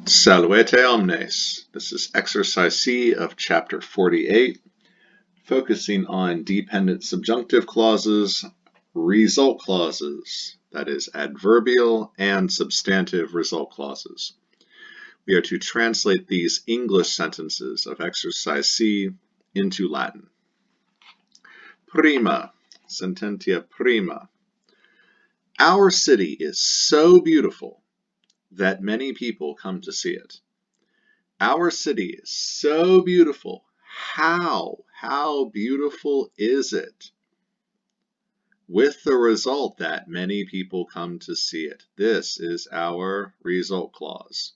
Salvete omnes. This is exercise C of chapter 48, focusing on dependent subjunctive clauses, result clauses, that is adverbial and substantive result clauses. We are to translate these English sentences of exercise C into Latin. Prima, sententia prima. Our city is so beautiful that many people come to see it. Our city is so beautiful. How beautiful is it? With the result that many people come to see it. This is our result clause.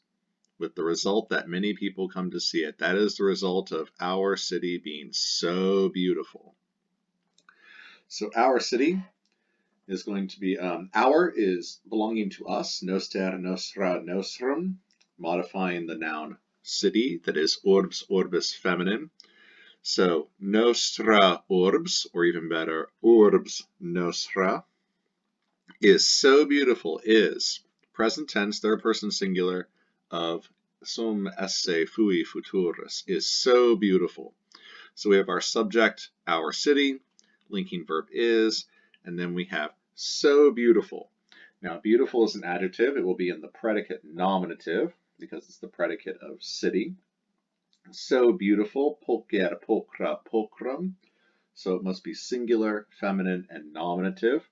With the result that many people come to see it. That is the result of our city being so beautiful. So our city is going to be, our is belonging to us, noster, nostra, nostrum, modifying the noun city, that is urbs, orbis, feminine. So nostra urbs, or even better, urbs nostra, is so beautiful, is present tense, third person singular of sum esse fui futurus, is so beautiful. So we have our subject, our city, linking verb is, and then we have so beautiful. Now, beautiful is an adjective. It will be in the predicate nominative because it's the predicate of city. So beautiful, pulcher, pulchra, pulchrum. So it must be singular, feminine, and nominative.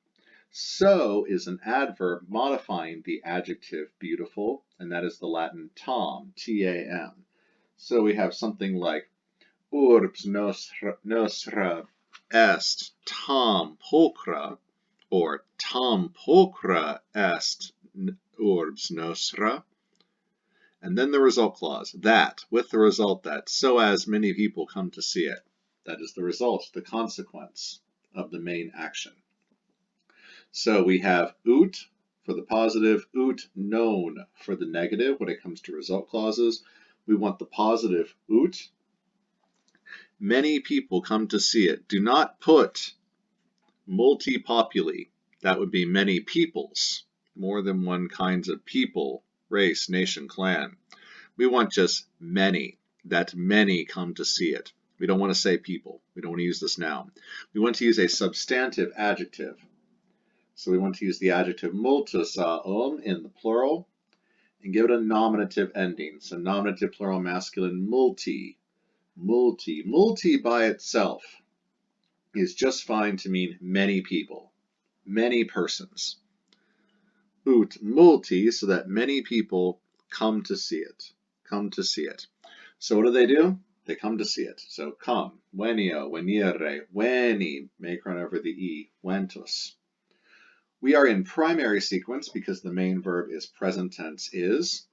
So is an adverb modifying the adjective beautiful, and that is the Latin tam, T-A-M. So we have something like urbs nostra est tam pulchra, or tam pulchra est urbs nostra. And then the result clause, that, with the result that, so as many people come to see it. That is the result, the consequence of the main action. So we have ut for the positive, ut known for the negative when it comes to result clauses. We want the positive ut. Many people come to see it. Do not put multi populi. That would be many peoples, more than one kinds of people, race, nation, clan. We want just many, that many come to see it. We don't want to say people. We don't want to use this noun. We want to use a substantive adjective. So we want to use the adjective multosaum in the plural and give it a nominative ending. So nominative plural masculine multi. Multi by itself is just fine to mean many people, many persons. Ut multi, so that many people come to see it. Come to see it. So what do? They come to see it. So come, venio, venire, veni, make run over the E, ventus. We are in primary sequence because the main verb is present tense is.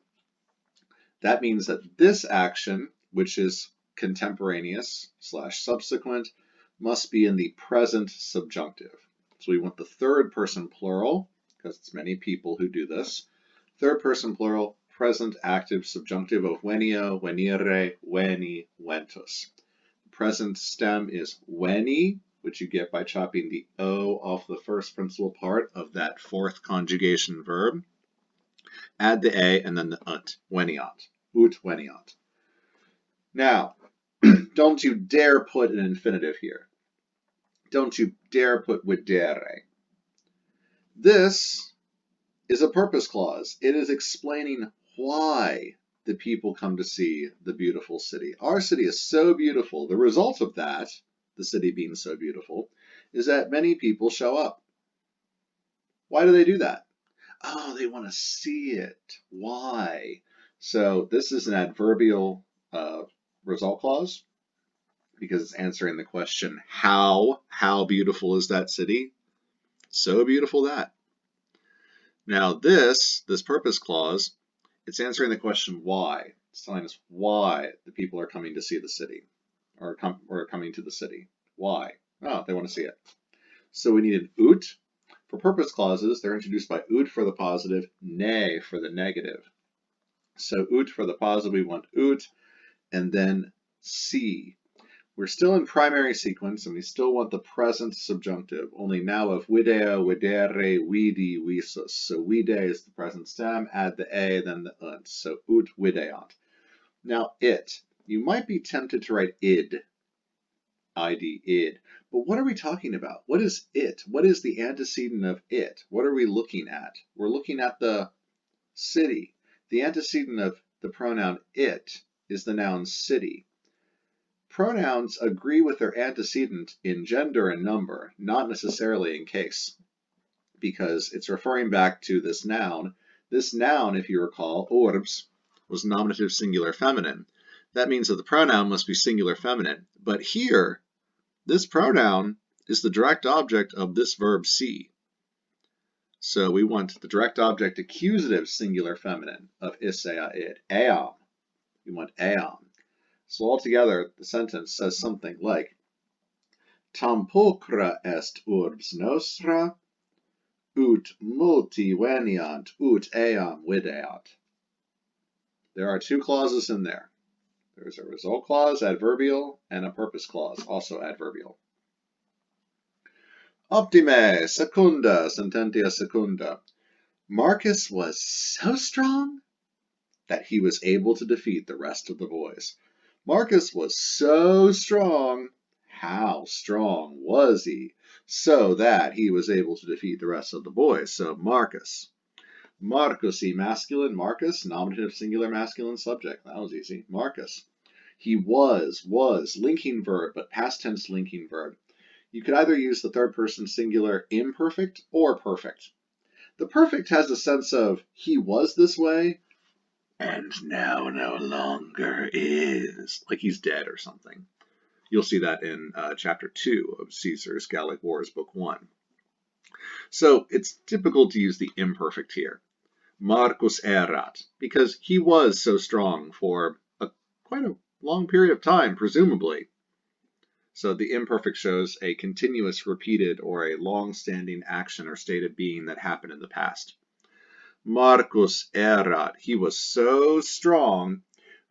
That means that this action, which is contemporaneous / subsequent, must be in the present subjunctive. So we want the third person plural, because it's many people who do this. Third person plural, present active subjunctive of venio, venire, veni, ventus. The present stem is veni, which you get by chopping the O off the first principal part of that fourth conjugation verb. Add the A and then the ut, veniant, ut veniant. Now, don't you dare put an infinitive here. Don't you dare put videre. This is a purpose clause. It is explaining why the people come to see the beautiful city. Our city is so beautiful. The result of that, the city being so beautiful, is that many people show up. Why do they do that? Oh, they want to see it. Why? So this is an adverbial result clause because it's answering the question, how beautiful is that city? So beautiful that. Now this purpose clause, it's answering the question why. It's telling us why the people are coming to see the city, or coming to the city. Why? Oh, they want to see it. So we need an ut. For purpose clauses, they're introduced by ut for the positive, ne for the negative. So ut for the positive, we want ut, and then see. We're still in primary sequence, and we still want the present subjunctive, only now of video, videre, vidi, visus. So vide is the present stem, add the a, then the unt. So ut videant. Now it. You might be tempted to write id, id. But what are we talking about? What is it? What is the antecedent of it? What are we looking at? We're looking at the city. The antecedent of the pronoun it is the noun city. Pronouns agree with their antecedent in gender and number, not necessarily in case, because it's referring back to this noun. This noun, if you recall, orbs, was nominative singular feminine. That means that the pronoun must be singular feminine. But here, this pronoun is the direct object of this verb see. So we want the direct object accusative singular feminine of isea id, eam. We want eam. So altogether, the sentence says something like, Tam pulchra est urbs nostra, ut multi veniant, ut eam videat. There are two clauses in there. There's a result clause, adverbial, and a purpose clause, also adverbial. Optime, secunda, sententia secunda. Marcus was so strong that he was able to defeat the rest of the boys. Marcus was so strong. How strong was he? So that he was able to defeat the rest of the boys. So Marcus. Marcusi, masculine. Marcus, nominative singular masculine subject. That was easy. Marcus. He was, linking verb, but past tense linking verb. You could either use the third person singular imperfect or perfect. The perfect has a sense of he was this way, and now no longer is, like he's dead or something. You'll see that in chapter 2 of Caesar's Gallic Wars, book 1. So it's typical to use the imperfect here. Marcus erat, because he was so strong for quite a long period of time, presumably. So the imperfect shows a continuous, repeated, or a long-standing action or state of being that happened in the past. Marcus erat, he was so strong.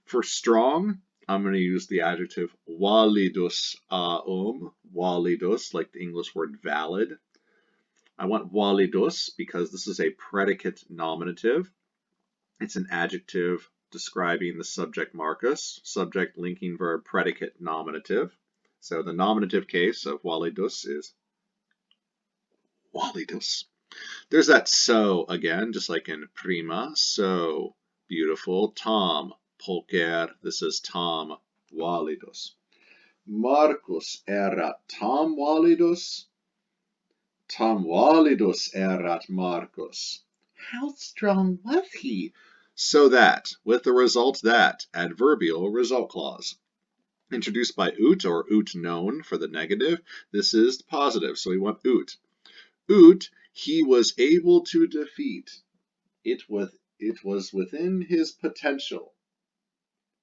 For strong, I'm going to use the adjective validus validus, like the English word valid. I want validus because this is a predicate nominative. It's an adjective describing the subject Marcus, subject linking verb predicate nominative. So the nominative case of validus is validus. There's that so again, just like in prima, so beautiful. Tom, pulcher, this is Tom validus. Marcus erat tam validus. Tam validus erat Marcus. How strong was he? So that, with the result that, adverbial result clause. Introduced by ut or ut known for the negative. This is positive, so we want ut. Ut, he was able to defeat. It was within his potential.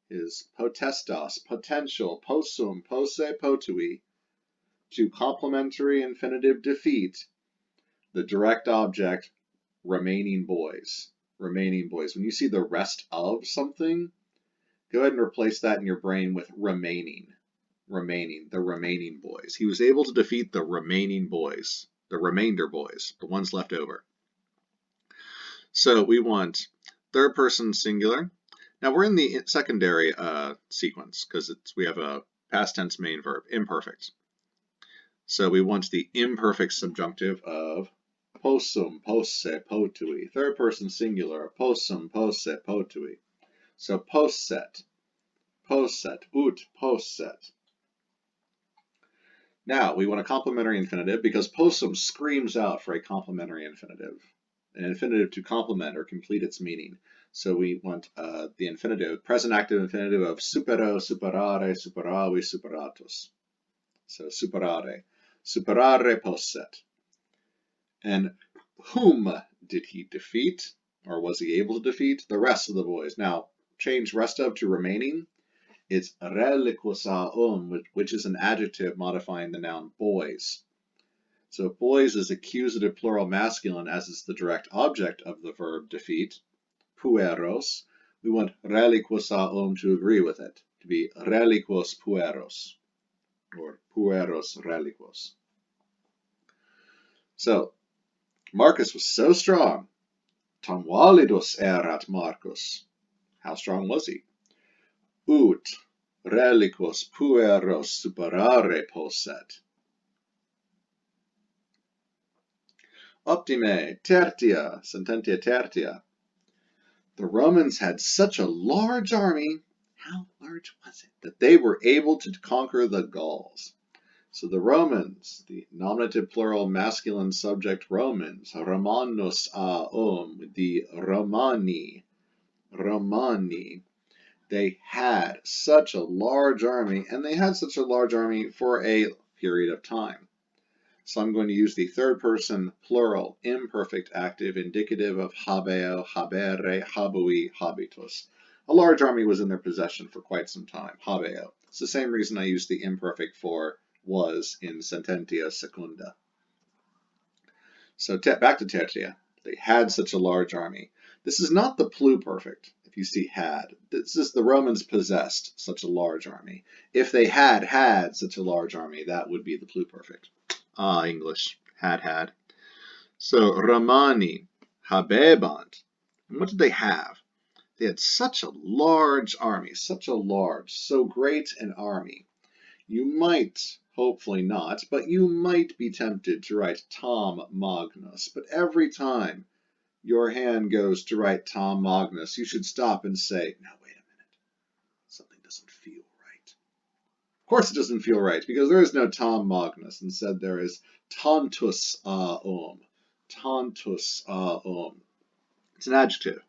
His potestas, potential, possum, posse, potui, to complementary infinitive defeat, the direct object, remaining boys. Remaining boys. When you see the rest of something, go ahead and replace that in your brain with remaining. Remaining, the remaining boys. He was able to defeat the remaining boys, the remainder boys, the ones left over. So we want third person singular. Now we're in the secondary sequence because we have a past tense main verb, imperfect. So we want the imperfect subjunctive of possum, posse, potui. Third person singular, possum, posse, potui. So posset, posset, ut posset. Now we want a complementary infinitive because possum screams out for a complementary infinitive. An infinitive to complement or complete its meaning. So we want the infinitive, present active infinitive of supero, superare, superavi, superatus. So superare. Superare posset. And whom did he defeat, or was he able to defeat? The rest of the boys. Now, change rest of to remaining. It's reliquosaum, which is an adjective modifying the noun boys. So boys is accusative plural masculine, as is the direct object of the verb defeat, pueros. We want reliquosaum to agree with it, to be reliquos pueros. or pueros reliquos. So, Marcus was so strong. Tam validos erat Marcus. How strong was he? Ut reliquos pueros superare posset. Optime, tertia, sententia tertia. The Romans had such a large army, how large was it, that they were able to conquer the Gauls. So the Romans, the nominative plural masculine subject Romans, Romanos the Romani, they had such a large army, and they had such a large army for a period of time. So I'm going to use the third person plural imperfect active indicative of habeo, habere, habui, habitus. A large army was in their possession for quite some time, habeo. It's the same reason I used the imperfect for was in sententia secunda. So back to tertia. They had such a large army. This is not the pluperfect, if you see had. This is the Romans possessed such a large army. If they had such a large army, that would be the pluperfect. English. Had. So, Romani, habebant. And what did they have? They had such a large army, so great an army. You might, hopefully not, but you might be tempted to write Tom Magnus. But every time your hand goes to write Tom Magnus, you should stop and say, no, wait a minute. Something doesn't feel right. Of course it doesn't feel right, because there is no Tom Magnus. Instead, there is tantus Tantus It's an adjective,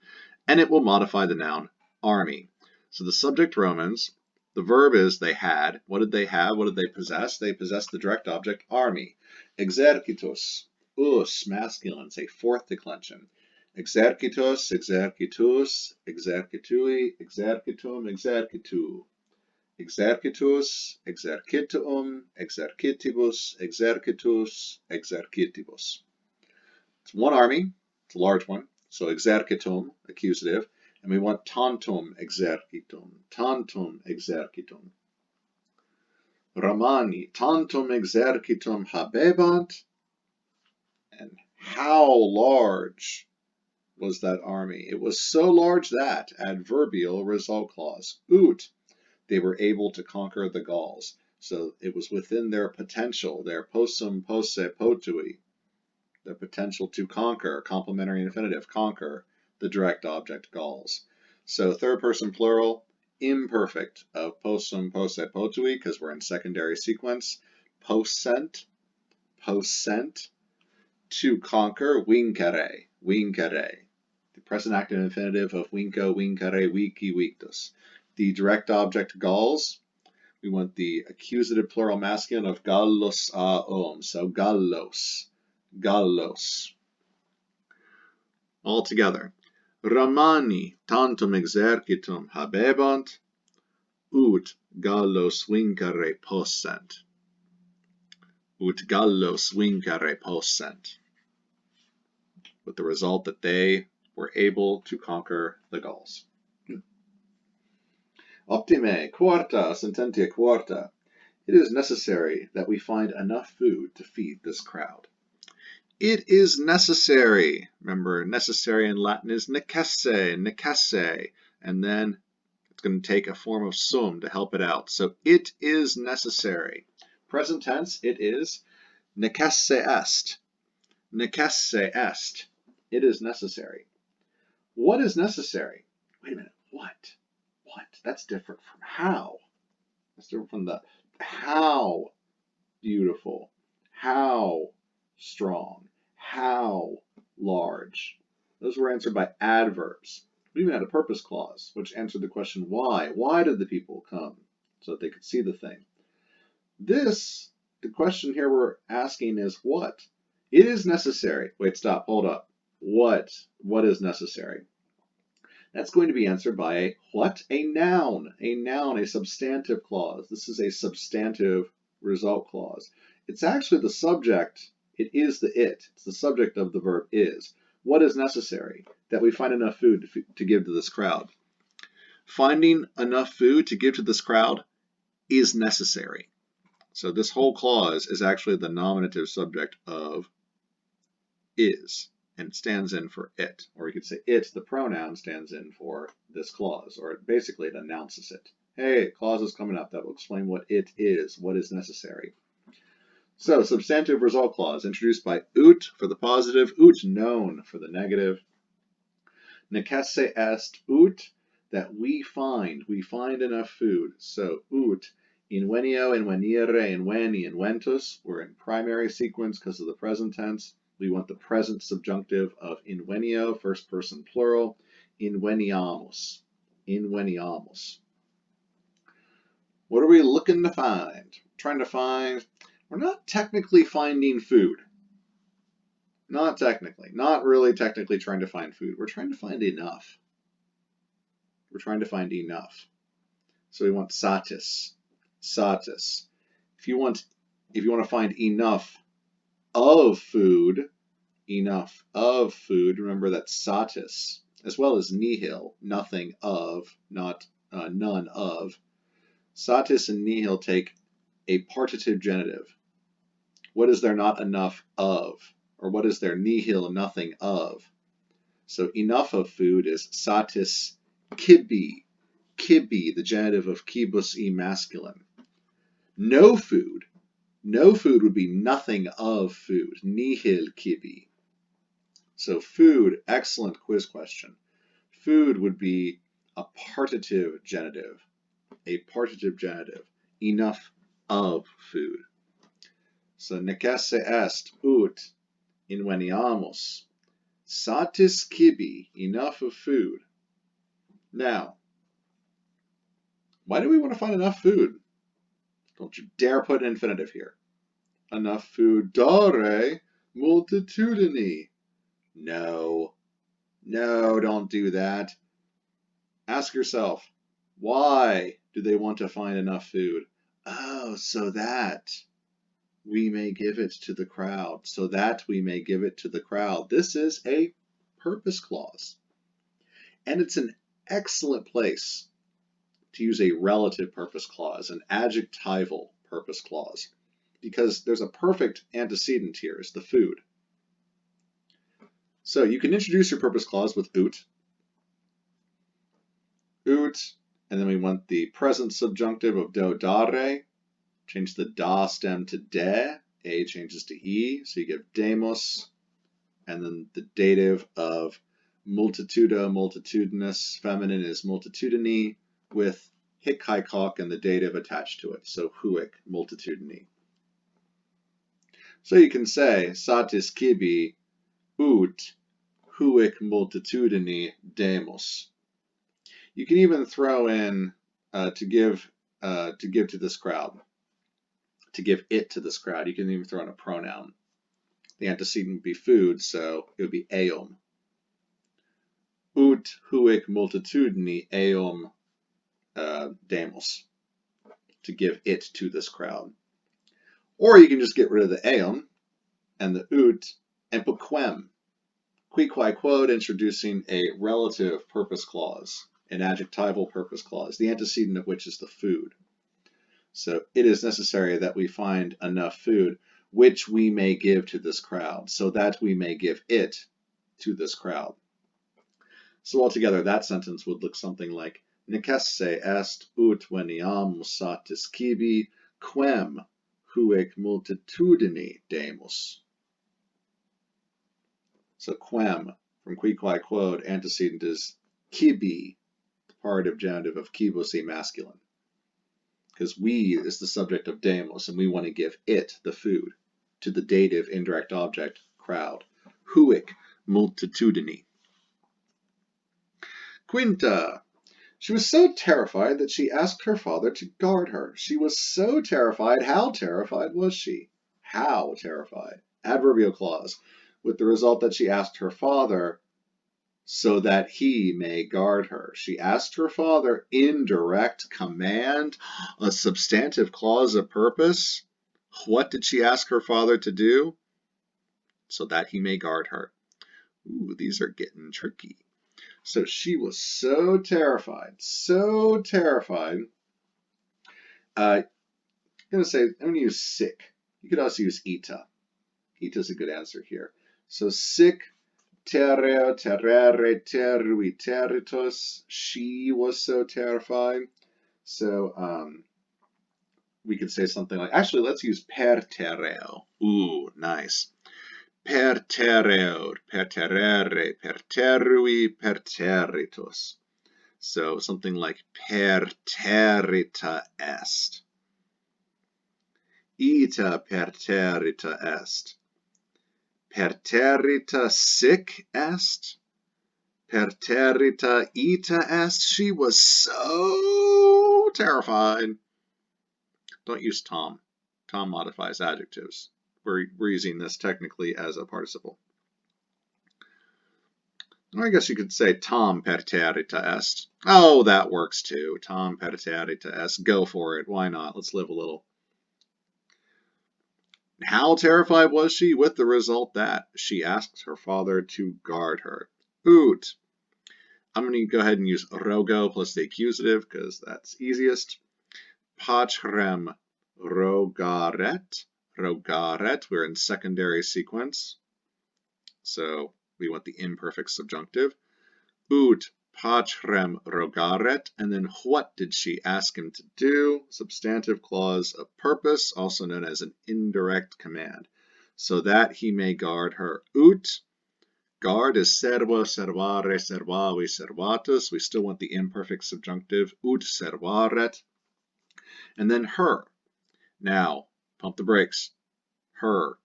and it will modify the noun army. So the subject Romans, the verb is they had. What did they have? What did they possess? They possessed the direct object army. Exercitus, masculine, say fourth declension. Exercitus, exercitus, exercitui, exercitum, exercitu. Exercitus, exercitum, exercitibus, exercitus, exercitibus. It's one army, it's a large one, so exercitum, accusative, and we want tantum exercitum, Romani, tantum exercitum habebant, and how large was that army? It was so large that, adverbial result clause, ut, they were able to conquer the Gauls. So it was within their potential, their possum posse potui, the potential to conquer, complementary infinitive, conquer the direct object Gauls. So third person plural, imperfect of possum posse potui, because we're in secondary sequence, possent, to conquer, vincere, the present active infinitive of vinco, vincere, vici, victus. The direct object Gauls, we want the accusative plural masculine of gallos so gallos. All together. Romani tantum exercitum habebant, ut gallos vincere possent. With the result that they were able to conquer the Gauls. Optime, quarta, sententia quarta. It is necessary that we find enough food to feed this crowd. It is necessary. Remember, necessary in Latin is necesse, and then it's going to take a form of sum to help it out. So it is necessary. Present tense, it is necesse est. It is necessary. What is necessary? Wait a minute, what? That's different from how. That's different from the how beautiful, how strong, how large. Those were answered by adverbs. We even had a purpose clause, which answered the question why. Why did the people come? So that they could see the thing. The question here we're asking is what? It is necessary. Wait, stop, hold up. What is necessary? That's going to be answered by a what? A noun, a substantive clause. This is a substantive result clause. It's actually the subject. It is the it. It's the subject of the verb is. What is necessary? That we find enough food to give to this crowd. Finding enough food to give to this crowd is necessary. So this whole clause is actually the nominative subject of is, and it stands in for it. Or you could say it, the pronoun, stands in for this clause, or basically it announces it. Hey, clause is coming up that will explain what it is, what is necessary. So, substantive result clause, introduced by ut for the positive, ut known for the negative. Necesse est ut, that we find enough food. So, ut, invenio, invenire, inveni, inventus, we're in primary sequence because of the present tense. We want the present subjunctive of invenio, first person plural, inveniamus, inveniamus. What are we looking to find? Trying to find, we're not technically finding food. Not technically, not really technically trying to find food. We're trying to find enough. We're trying to find enough. So we want satis, satis. If you want to find enough of food, remember that's satis, as well as nihil, nothing of, not none of. Satis and nihil take a partitive genitive. What is there not enough of? Or what is there nihil, nothing of? So enough of food is satis kibi, kibi, the genitive of kibus e masculine. No food would be nothing of food, nihil kibi. So food, excellent quiz question. Food would be a partitive genitive, enough of food. So necesse est ut inveniamus, satis kibi, enough of food. Now, why do we want to find enough food? Don't you dare put an infinitive here. Enough food, dare multitudini. No, don't do that. Ask yourself, why do they want to find enough food? Oh, so that we may give it to the crowd. So that we may give it to the crowd. This is a purpose clause. And it's an excellent place to use a relative purpose clause, an adjectival purpose clause, because there's a perfect antecedent here, is the food. So you can introduce your purpose clause with ut, and then we want the present subjunctive of do dare, change the da stem to de, a changes to e, so you get demos, and then the dative of multitudo, multitudinous, feminine is multitudini, with hic haec hoc and the dative attached to it, so huic, multitudini. So you can say satis kibi ut huic multitudini demos. You can even throw in to give to this crowd, to give it to this crowd. You can even throw in a pronoun. The antecedent would be food, so it would be eum. Ut huic multitudini eum demos, to give it to this crowd. Or you can just get rid of the eum and the ut and put quem. Qui quae quod, introducing a relative purpose clause, an adjectival purpose clause, the antecedent of which is the food. So it is necessary that we find enough food which we may give to this crowd, so that we may give it to this crowd. So altogether, that sentence would look something like, necesse est ut veniamus satis cibi, quem huic multitudini demus. So quem, from qui quae quod, antecedent is cibi, the partive genitive of cibus e masculine. Because we is the subject of demos, and we want to give it, the food, to the dative indirect object, crowd. Huic multitudini. Quinta. She was so terrified that she asked her father to guard her. She was so terrified. How terrified was she? How terrified? Adverbial clause, with the result that she asked her father so that he may guard her. She asked her father in direct command, a substantive clause of purpose. What did she ask her father to do? So that he may guard her. Ooh, these are getting tricky. So she was so terrified, I'm going to use sick. You could also use ita. Ita is a good answer here. So sick, terreo, terrere, terrui, territus. She was so terrified. So we could say something like, actually, let's use per terreo. Ooh, nice. Per terreo, per terrere, per terrui, per territus. So something like per territa est. Ita per territa est. Per territa sic est. Per territa ita est. She was so terrified. Don't use Tom. Tom modifies adjectives. We're using this technically as a participle. Or I guess you could say Tom per territa est. Oh, that works too. Tom per territa est. Go for it. Why not? Let's live a little. How terrified was she? With the result that she asked her father to guard her. Ut. I'm going to go ahead and use rogo plus the accusative because that's easiest. Patrem rogaret. Rogaret. We're in secondary sequence. So we want the imperfect subjunctive. Ut patrem rogaret. And then what did she ask him to do? Substantive clause of purpose, also known as an indirect command. So that he may guard her. Ut. Guard is servo, servare, servavi, servatus. We still want the imperfect subjunctive. Ut servaret. And then her. Now, pump the brakes. Her.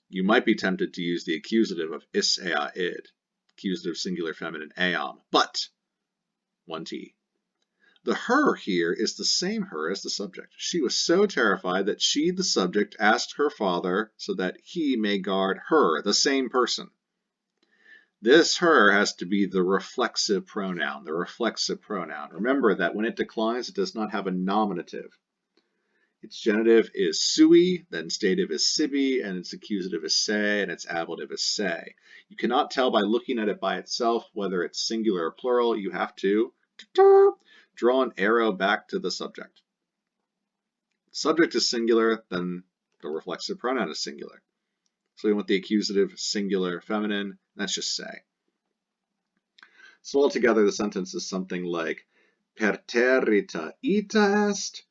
You might be tempted to use the accusative of is ea id. Accusative singular feminine eam. But, one T. The her here is the same her as the subject. She was so terrified that she, the subject, asked her father so that he may guard her, the same person. This her has to be the reflexive pronoun, the reflexive pronoun. Remember that when it declines, it does not have a nominative. Its genitive is sui, then stative is sibi, and its accusative is se, and its ablative is se. You cannot tell by looking at it by itself whether it's singular or plural. You have to draw an arrow back to the subject. Subject is singular, then the reflexive pronoun is singular. So we want the accusative singular feminine, that's just se. So altogether, the sentence is something like, per territa ita est,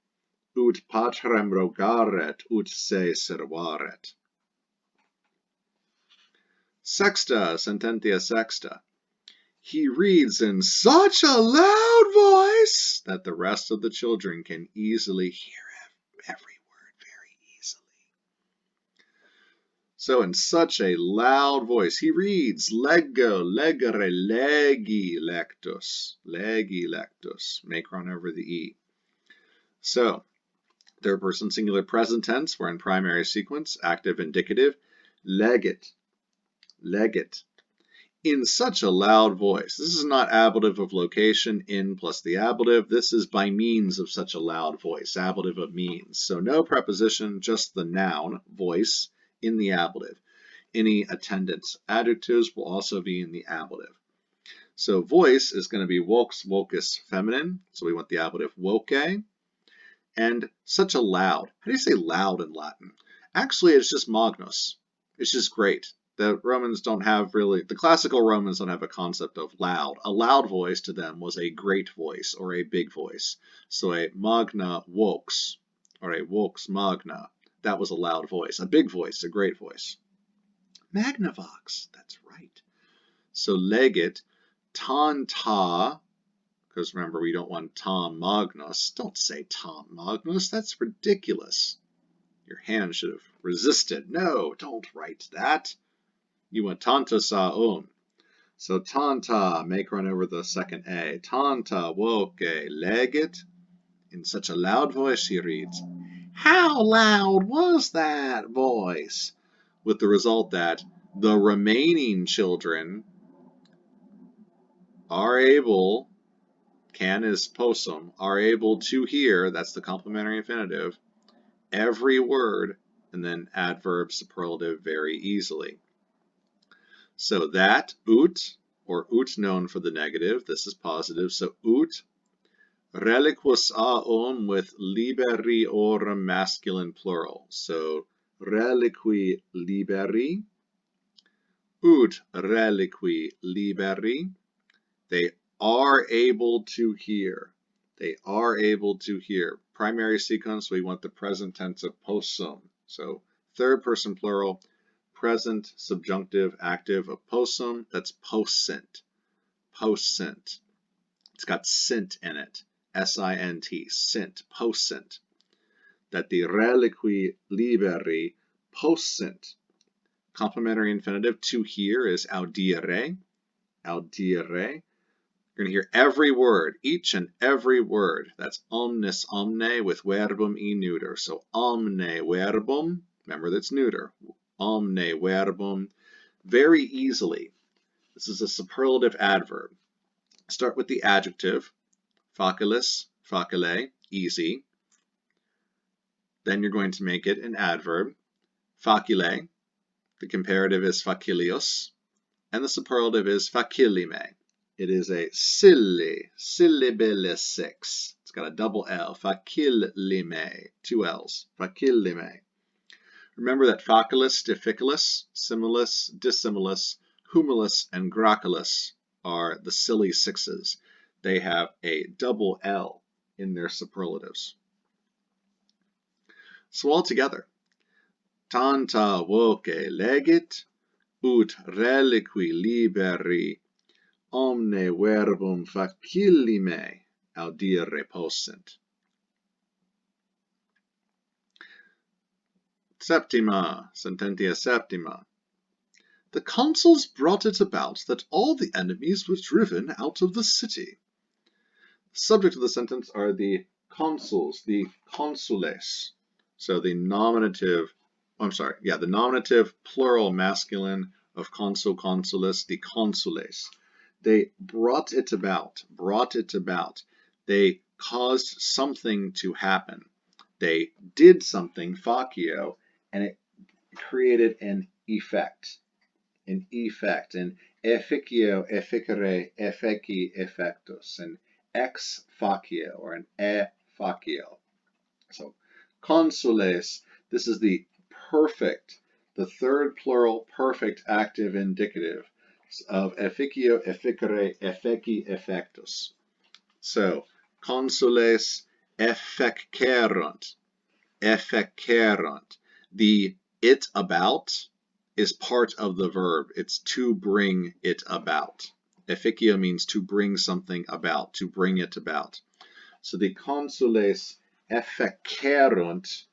ut patrem rogaret, ut se servaret. Sexta, sententia sexta. He reads in such a loud voice that the rest of the children can easily hear every word very easily. So in such a loud voice, he reads, lego, legere, legi, lectus. Legi, lectus. Make run over the E. So, third person singular present tense, we're in primary sequence, active indicative, legit, legit. In such a loud voice. This is not ablative of location, in plus the ablative. This is by means of such a loud voice, ablative of means. So no preposition, just the noun, voice, in the ablative. Any attendant adjectives will also be in the ablative. So voice is going to be vox, vocus, feminine. So we want the ablative voce. And such a loud. How do you say loud in Latin? Actually, it's just magnos. It's just great. The Romans don't have really, the classical Romans don't have a concept of loud. A loud voice to them was a great voice or a big voice. So a magna vox or a vox magna, that was a loud voice. A big voice, a great voice. Magnavox, that's right. So legit, tanta, because remember we don't want Tom Magnus. Don't say Tom Magnus, that's ridiculous. Your hand should have resisted. No, don't write that. You want tanta saun. So tanta, make run over the second A. Tanta woke legit. In such a loud voice he reads, how loud was that voice? With the result that the remaining children are able, can is possum, are able to hear, that's the complementary infinitive, every word, and then adverb superlative very easily. So that, ut, or ut known for the negative, this is positive, so ut Reliquus aum with liberi or masculine plural. So reliqui liberi, ut reliqui liberi. They are able to hear. They are able to hear. Primary sequence, we want the present tense of possum. So third person plural, present subjunctive active of possum. That's possent. Possent. It's got sint in it. S-I-N-T. Sint. Possent. That the reliqui liberi possent. Complementary infinitive to hear is audire. Audire. You're going to hear every word, each and every word. That's omnis omne with verbum e neuter. So omne verbum, remember that's neuter. Omne verbum, very easily. This is a superlative adverb. Start with the adjective, facilis, facile, easy. Then you're going to make it an adverb, facile. The comparative is facilius, and the superlative is facilime. It is a silly, syllabile 6. It's got a double L, facilime, 2 L's, facilime. Remember that facilis, difficilus, similis, dissimilus, humilus, and gracilus are the silly 6s. They have a double L in their superlatives. So all together, tanta voce legit, ut reliqui liberi omne verbum facilime audire possent. Septima, sententia septima. The consuls brought it about that all the enemies were driven out of the city. The subject of the sentence are the consuls, the consules. So the nominative, the nominative plural masculine of consul, consulis, the consules. They brought it about. They caused something to happen. They did something, facio, and it created an effect. An efficio, efficere, effici, effectus, an ex facio, or an e facio. So, consules, this is the perfect, the third plural perfect active indicative of efficio, efficere, effici, effectus. So, consules effecerunt. The it about is part of the verb. It's to bring it about. Efficio means to bring something about, to bring it about. So the consules effecerunt,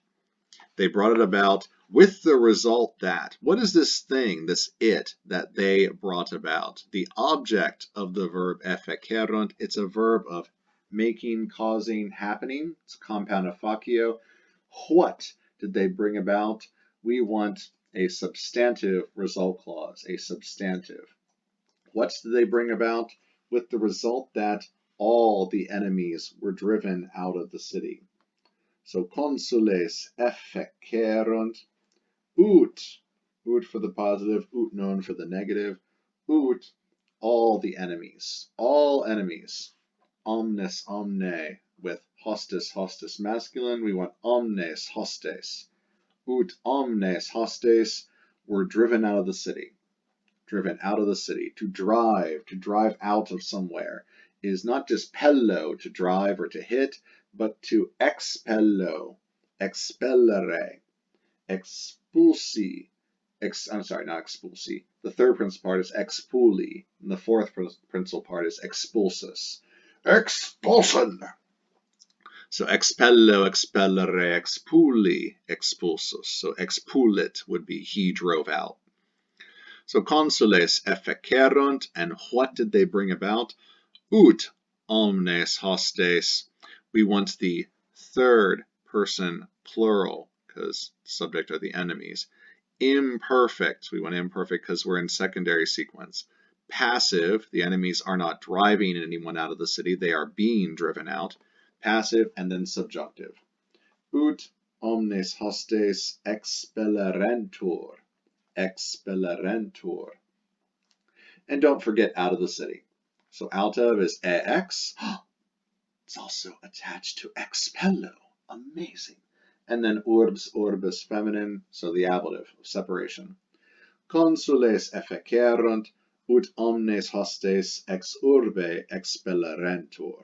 they brought it about with the result that, what is this thing, this it, that they brought about? The object of the verb effecerunt, it's a verb of making, causing, happening. It's a compound of facio. What did they bring about? We want a substantive result clause, a substantive. What did they bring about? With the result that all the enemies were driven out of the city. So consules effecerunt, ut for the positive, ut non for the negative, ut all the enemies, all enemies, omnes omne with hostis masculine, we want omnes hostes, ut omnes hostes were driven out of the city. Driven out of the city. To drive out of somewhere is not just pello, to drive or to hit, but to expello, expellere, expulsi. Not expulsi. The third principal part is expuli, and the fourth principal part is expulsus. Expulsion! So expello, expellere, expuli, expulsus. So expulit would be he drove out. So consules effecerunt, and what did they bring about? Ut omnes hostes. We want the third person plural, because subject are the enemies. Imperfect, we want imperfect because we're in secondary sequence. Passive, the enemies are not driving anyone out of the city, they are being driven out. Passive, and then subjunctive. Ut omnes hostes expellerentur. Expellerentur. And don't forget out of the city. So out of is ex. is also attached to expello. Amazing. And then urbs, urbis, feminine, so the ablative of separation. Consules efecerunt, ut omnes hostes ex urbe expellerentur.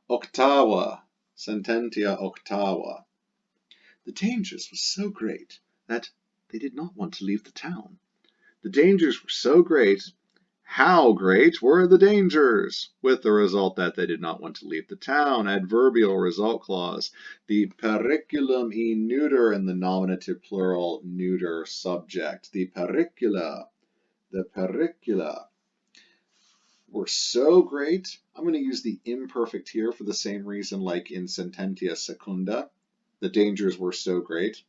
Octava, sententia octava. The dangers were so great that they did not want to leave the town. The dangers were so great. How great were the dangers? With the result that they did not want to leave the town. Adverbial result clause. The periculum e neuter in the nominative plural neuter subject. The pericula were so great. I'm going to use the imperfect here for the same reason like in sententia secunda. The dangers were so great.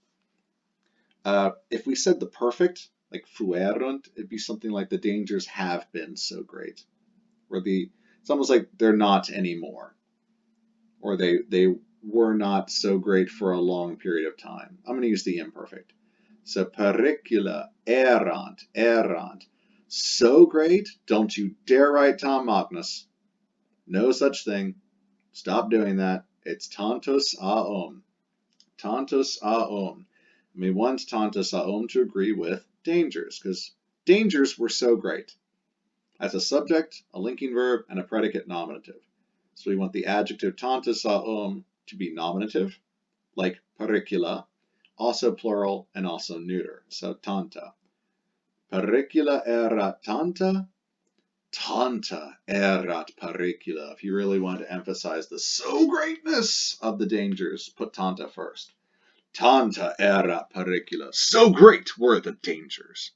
If we said the perfect, like fuerunt, it'd be something like the dangers have been so great. Or it's almost like they're not anymore. Or they were not so great for a long period of time. I'm going to use the imperfect. So pericula erant. So great, don't you dare write Tom Magnus. No such thing. Stop doing that. It's tantus aum. Tantus aum. We want tantus aum to agree with dangers, because dangers were so great. As a subject, a linking verb, and a predicate nominative. So we want the adjective tantus aum to be nominative, like pericula, also plural, and also neuter. So tanta. Pericula erat tanta. Tanta erat pericula. If you really want to emphasize the so greatness of the dangers, put tanta first. Tanta erat pericula. So great were the dangers.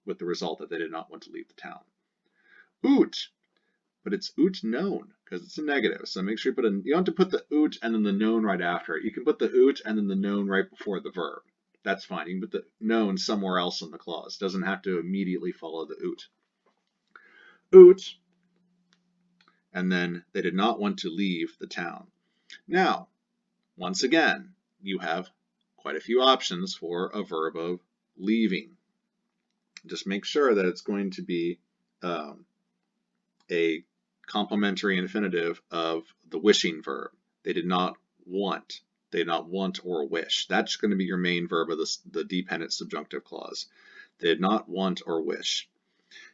With the result that they did not want to leave the town. Ut. But it's ut known because it's a negative. So make sure you you don't have to put the ut and then the known right after it. You can put the ut and then the known right before the verb. That's fine. You can put the known somewhere else in the clause. It doesn't have to immediately follow the ut. Ut. And then they did not want to leave the town. Now, once again, you have quite a few options for a verb of leaving. Just make sure that it's going to be a complementary infinitive of the wishing verb. They did not want. They did not want or wish. That's going to be your main verb of the dependent subjunctive clause. They did not want or wish.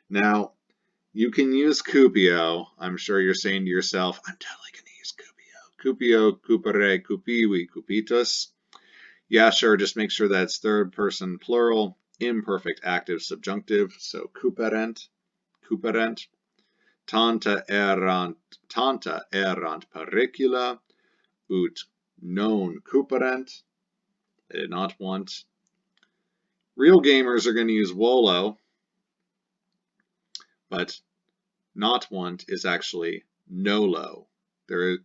Now, you can use cupio. I'm sure you're saying to yourself, I'm totally going to use cupio. Cupio, cupere, cupivi, cupitus. Yeah, sure. Just make sure that's third person plural, imperfect active subjunctive. So cuperent. Tanta erant pericula, ut non cuperent. They did not want. Real gamers are going to use volo, but not want is actually nolo. There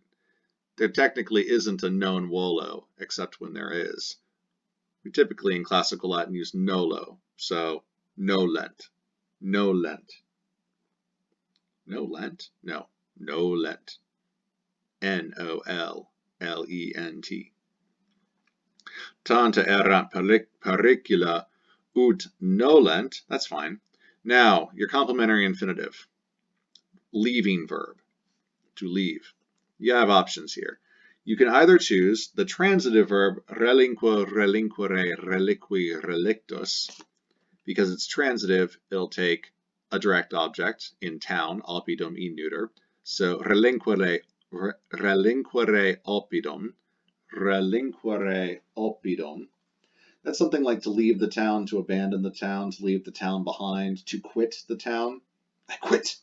technically isn't a known volo, except when there is. We typically in classical Latin use nolo, so nolent. Nolent. Nolent? No, nolent. N-O-L-L-E-N-T. Tanta erant pericula ut nolent. That's fine. Now, your complementary infinitive. Leaving verb. To leave. You have options here. You can either choose the transitive verb relinquo, relinquere, reliqui, relictus. Because it's transitive, it'll take a direct object in town, oppidum e neuter. So relinquere oppidum. Relinquere oppidum. That's something like to leave the town, to abandon the town, to leave the town behind, to quit the town. I quit.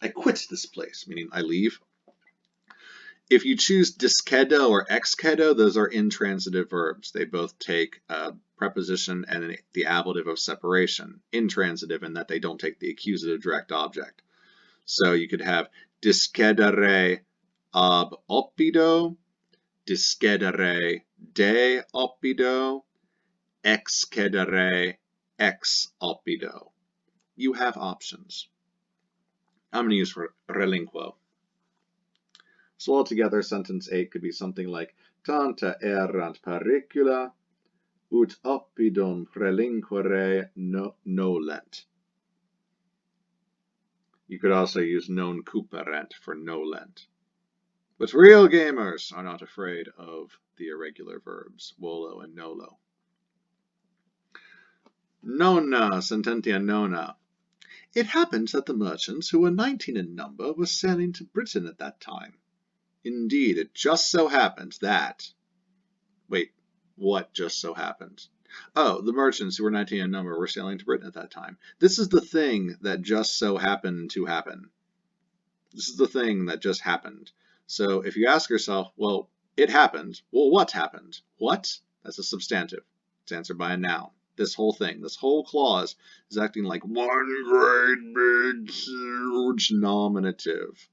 I quit this place, meaning I leave. If you choose discedo or excedo, those are intransitive verbs. They both take a preposition and the ablative of separation. Intransitive in that they don't take the accusative direct object. So you could have discedere ab oppido, discedere de oppido, excedere ex oppido. You have options. I'm going to use relinquo. So altogether, sentence 8 could be something like Tanta erant pericula, ut oppidum relinquere nolent. You could also use non couperent for nolent. But real gamers are not afraid of the irregular verbs, volo and nolo. Nona, sententia nona. It happened that the merchants, who were 19 in number, were sailing to Britain at that time. Indeed, it just so happened that... Wait, what just so happened? Oh, the merchants, who were 19 in number, were sailing to Britain at that time. This is the thing that just so happened to happen. This is the thing that just happened. So if you ask yourself, well, it happened. Well, what happened? What? That's a substantive. It's answered by a noun. This whole thing, this whole clause is acting like one great big huge nominative.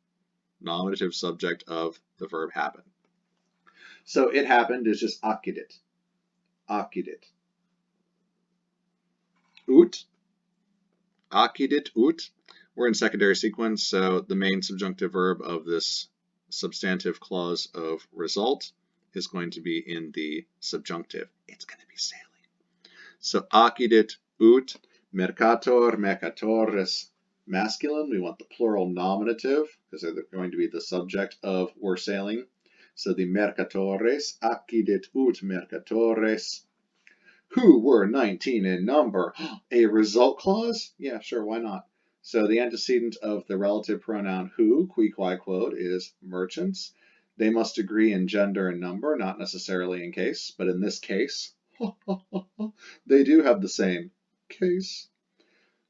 Nominative subject of the verb happen. So it happened is just accidit. Accidit. Ut. Accidit ut. We're in secondary sequence, so the main subjunctive verb of this substantive clause of result is going to be in the subjunctive. It's going to be sailing. So accidit ut, mercator, mercatores, masculine. We want the plural nominative because they're going to be the subject of we're sailing. So the mercatores, accidit ut mercatores, who were 19 in number. A result clause? Yeah, sure, why not? So the antecedent of the relative pronoun who, qui quod, is merchants. They must agree in gender and number, not necessarily in case, but in this case, they do have the same case.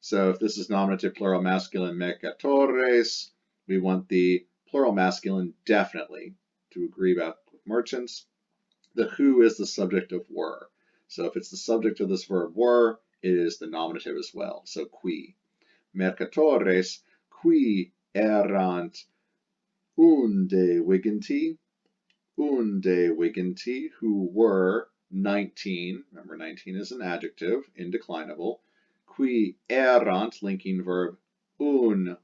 So if this is nominative plural masculine mercatores, we want the plural masculine definitely to agree about merchants. The who is the subject of were. So if it's the subject of this verb were, it is the nominative as well. So qui. Mercatores qui erant unde viginti, who were 19. Remember, 19 is an adjective, indeclinable. Qui erant, linking verb, one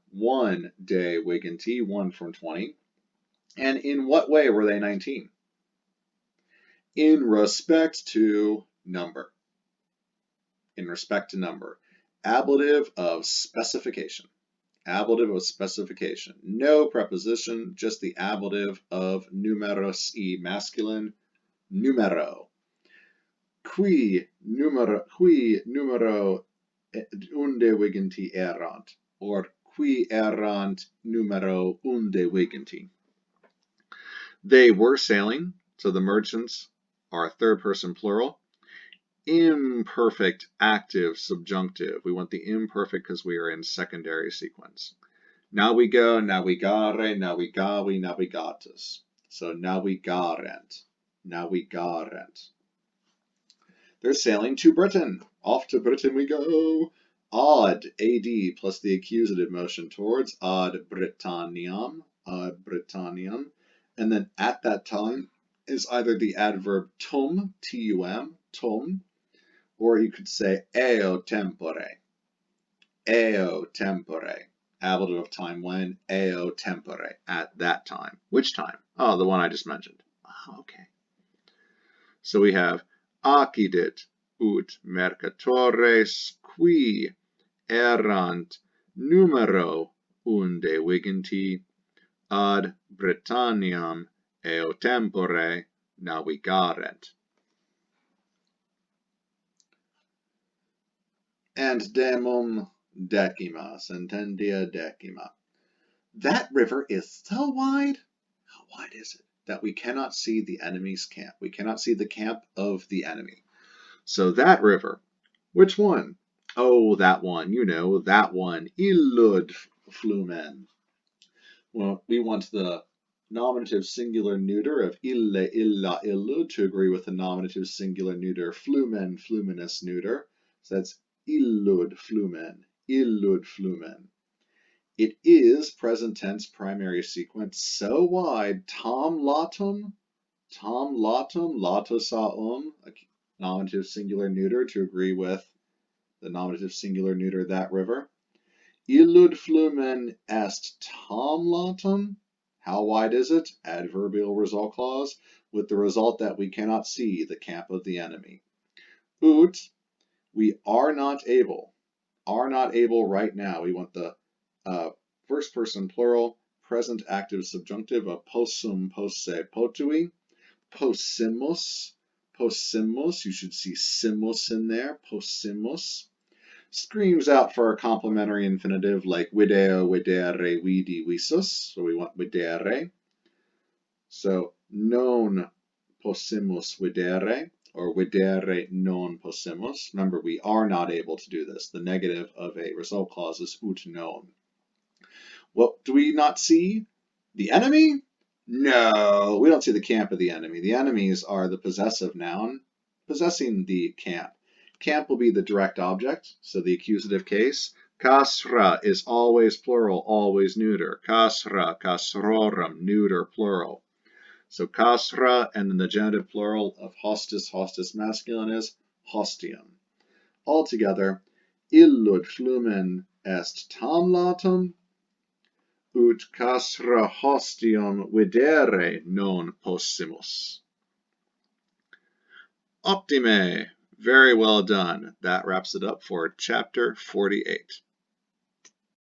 de viginti, 1 from 20. And in what way were they 19? In respect to number. In respect to number. Ablative of specification. Ablative of specification. No preposition, just the ablative of numeros e masculine, numero. Qui numero unde viginti erant, or qui erant numero unde viginti. They were sailing, so the merchants are third person plural. Imperfect active subjunctive. We want the imperfect because we are in secondary sequence. Navigo, navigare, navigavi, navigatus. So navigarent, navigarent. They're sailing to Britain. Off to Britain we go. Ad, ad, plus the accusative motion towards, ad Britanniam, ad Britanniam. And then at that time is either the adverb tum, T-U-M, tum, or you could say eo tempore, ablative of time when, eo tempore, at that time. Which time? Oh, the one I just mentioned. Oh, okay. So we have accidit ut mercatores qui erant numero unde viginti ad Britanniam eo tempore navigarent. And demum decima, sententia decima. That river is so wide. How wide is it? That we cannot see the enemy's camp. We cannot see the camp of the enemy. So that river, which one? Oh, that one, you know, that one. Illud flumen. Well, we want the nominative singular neuter of ille, illa, illud to agree with the nominative singular neuter flumen, fluminous neuter. So that's illud flumen, illud flumen. It is present tense primary sequence so wide, tom latum, latosaum, a nominative singular neuter to agree with the nominative singular neuter that river. Illud flumen est tom latum. How wide is it? Adverbial result clause with the result that we cannot see the camp of the enemy. Ut, we are not able right now. We want the First person plural, present active subjunctive of possum, posse, potui. Possimus, possimus, you should see simus in there, possimus. Screams out for a complementary infinitive like video, videre, vidi, visus. So we want videre. So non possimus videre, or videre non possimus. Remember, we are not able to do this. The negative of a result clause is ut non. What do we not see? The enemy? No, we don't see the camp of the enemy. The enemies are the possessive noun possessing the camp. Camp will be the direct object, so the accusative case. Casra is always plural, always neuter. Casra, casrorum, neuter, plural. So casra, and then the genitive plural of hostis, hostis masculine is hostium. Altogether, illud flumen est tam latum, ut casra hostium videre non possimus. Optime. Very well done. That wraps it up for chapter 48.